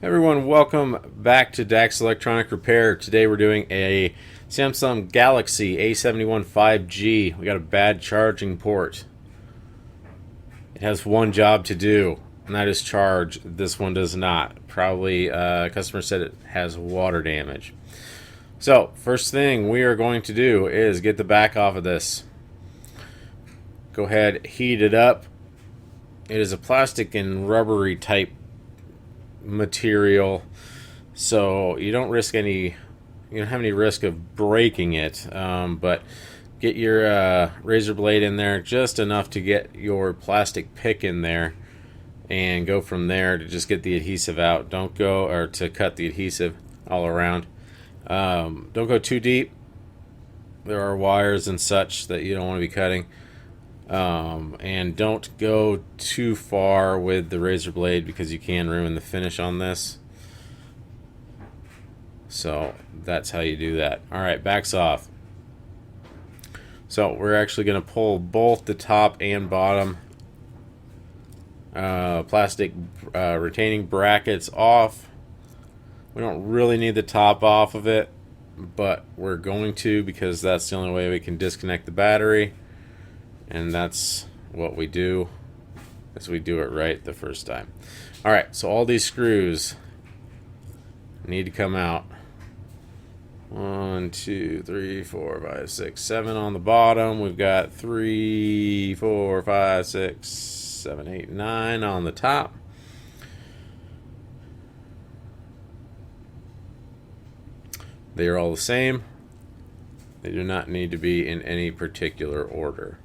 Everyone, welcome back to Dax Electronic Repair. Today we're doing a Samsung Galaxy A71 5G. We got a bad charging port. It has one job to do, and that is charge. This one does not. Probably customer said it has water damage. So first thing we are going to do is get the back off of this. Go ahead, heat it up. It is a plastic and rubbery type material, so you don't have any risk of breaking it, but get your razor blade in there just enough to get your plastic pick in there and go from there to just get the adhesive out. Don't go, or to cut the adhesive all around. Don't go too deep. There are wires and such that you don't want to be cutting. And don't go too far with the razor blade because you can ruin the finish on this. So that's how you do that. Alright, back's off. So we're actually going to pull both the top and bottom plastic retaining brackets off. We don't really need the top off of it, but we're going to, because that's the only way we can disconnect the battery. And that's what we do, as we do it right the first time. Alright, so all these screws need to come out. 1, 2, 3, 4, 5, 6, 7 on the bottom. We've got 3, 4, 5, 6, 7, 8, 9 on the top. They are all the same. They do not need to be in any particular order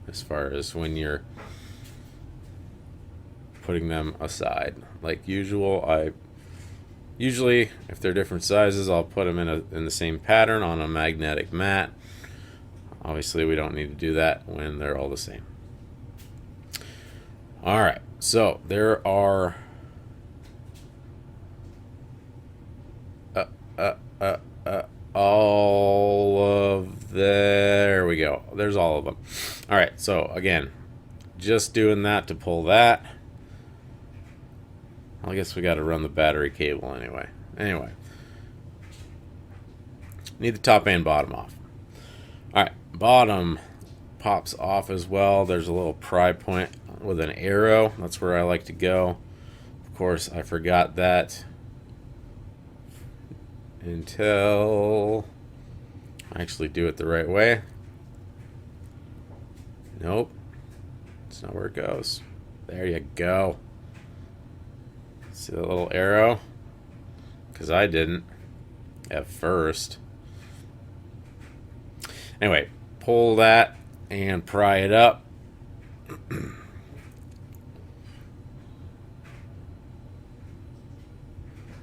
as far as when you're putting them aside. Like usual, usually if they're different sizes, I'll put them in the same pattern on a magnetic mat. Obviously we don't need to do that when they're all the same. Alright, so there are all of, there we go, there's all of them. Alright, so again, just doing that to pull that. I guess we got to run the battery cable anyway. Need the top and bottom off. Alright, bottom pops off as well. There's a little pry point with an arrow. That's where I like to go. Of course, I forgot that until I actually do it the right way. Nope, that's not where it goes. There you go. See the little arrow? Because I didn't at first. Anyway, pull that and pry it up.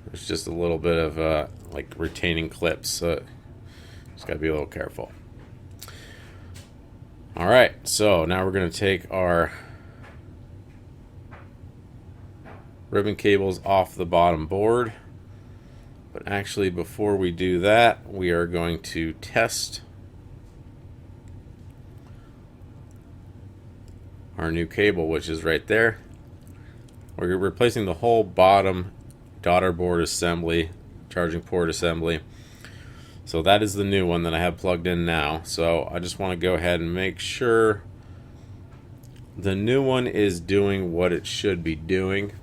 There's just a little bit of like retaining clips, so just gotta be a little careful. Alright, so now we're gonna take our ribbon cables off the bottom board. But actually, before we do that, we are going to test our new cable, which is right there. We're replacing the whole bottom daughter board assembly, charging port assembly. So that is the new one that I have plugged in now. So I just want to go ahead and make sure the new one is doing what it should be doing,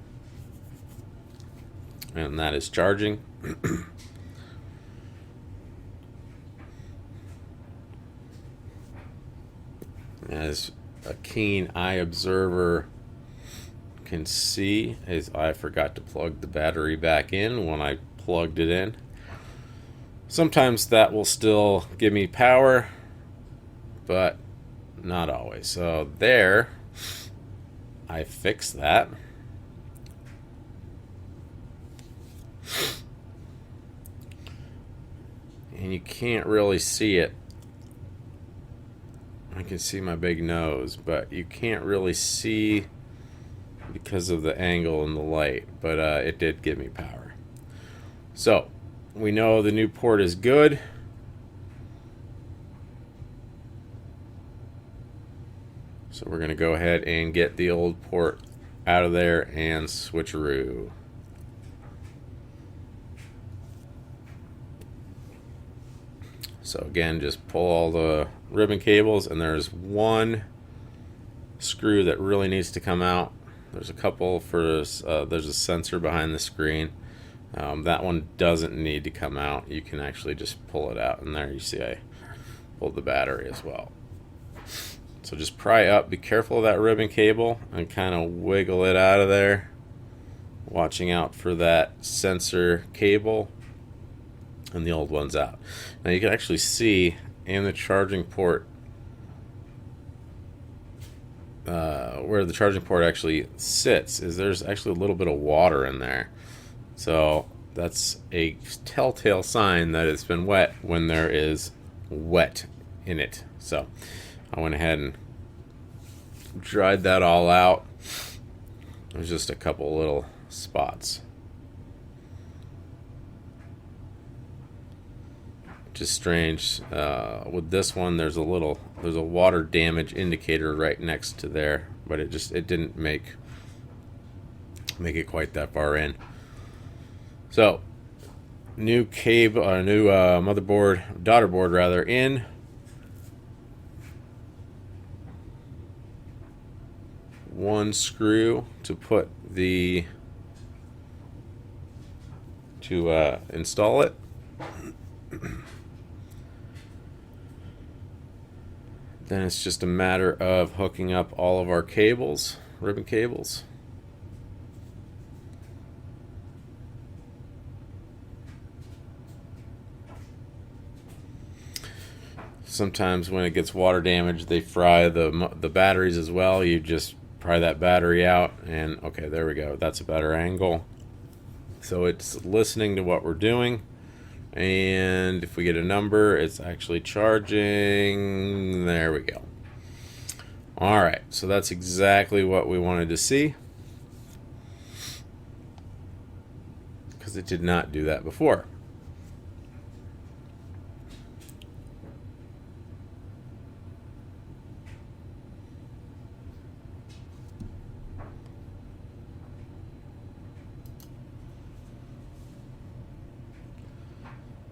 and that is charging. As a keen eye observer can see, is I forgot to plug the battery back in when I plugged it in. Sometimes that will still give me power, but not always. So there, I fixed that. And you can't really see it. I can see my big nose, but you can't really see because of the angle and the light, but it did give me power. So we know the new port is good. So we're going to go ahead and get the old port out of there and switcheroo. So again, just pull all the ribbon cables, and there's one screw that really needs to come out. There's a couple for there's a sensor behind the screen. That one doesn't need to come out. You can actually just pull it out, and there you see I pulled the battery as well. So just pry up, be careful of that ribbon cable, and kind of wiggle it out of there, watching out for that sensor cable and the old one's out. Now you can actually see in the charging port where the charging port actually sits is there's actually a little bit of water in there. So that's a telltale sign that it's been wet when there is wet in it. So I went ahead and dried that all out. There's just a couple little spots. Just strange. With this one, there's a water damage indicator right next to there, but it didn't make it quite that far in. So new cable, new motherboard, daughter board rather, in. One screw to put to install it. Then it's just a matter of hooking up all of our cables, ribbon cables. Sometimes when it gets water damage, they fry the batteries as well. You just pry that battery out, and okay, there we go. That's a better angle. So it's listening to what we're doing. And if we get a number, it's actually charging. There we go. All right, so that's exactly what we wanted to see, because it did not do that before.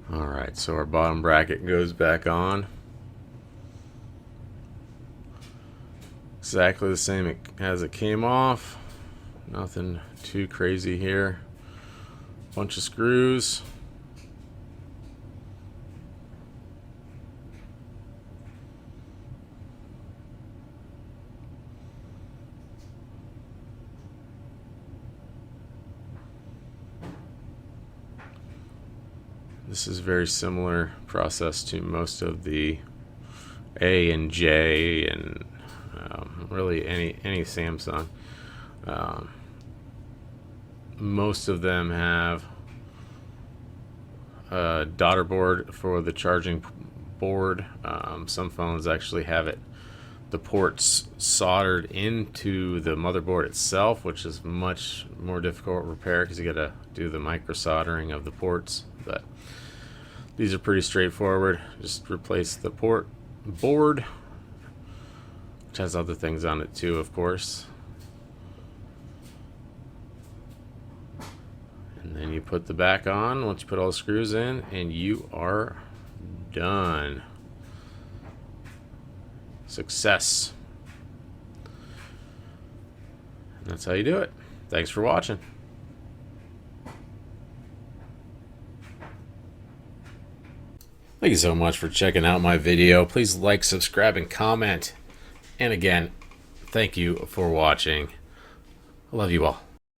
Alright, so our bottom bracket goes back on. Exactly the same as it came off. Nothing too crazy here. Bunch of screws. This is very similar process to most of the A and J and really any Samsung. Most of them have a daughter board for the charging board. Some phones actually have the ports soldered into the motherboard itself, which is much more difficult to repair because you got to do the micro soldering of the ports. But these are pretty straightforward. Just replace the board, which has other things on it too, of course. And then you put the back on once you put all the screws in, and you are done. Success. And that's how you do it. Thanks for watching. Thank you so much for checking out my video. Please like, subscribe, and comment. And again, thank you for watching. I love you all.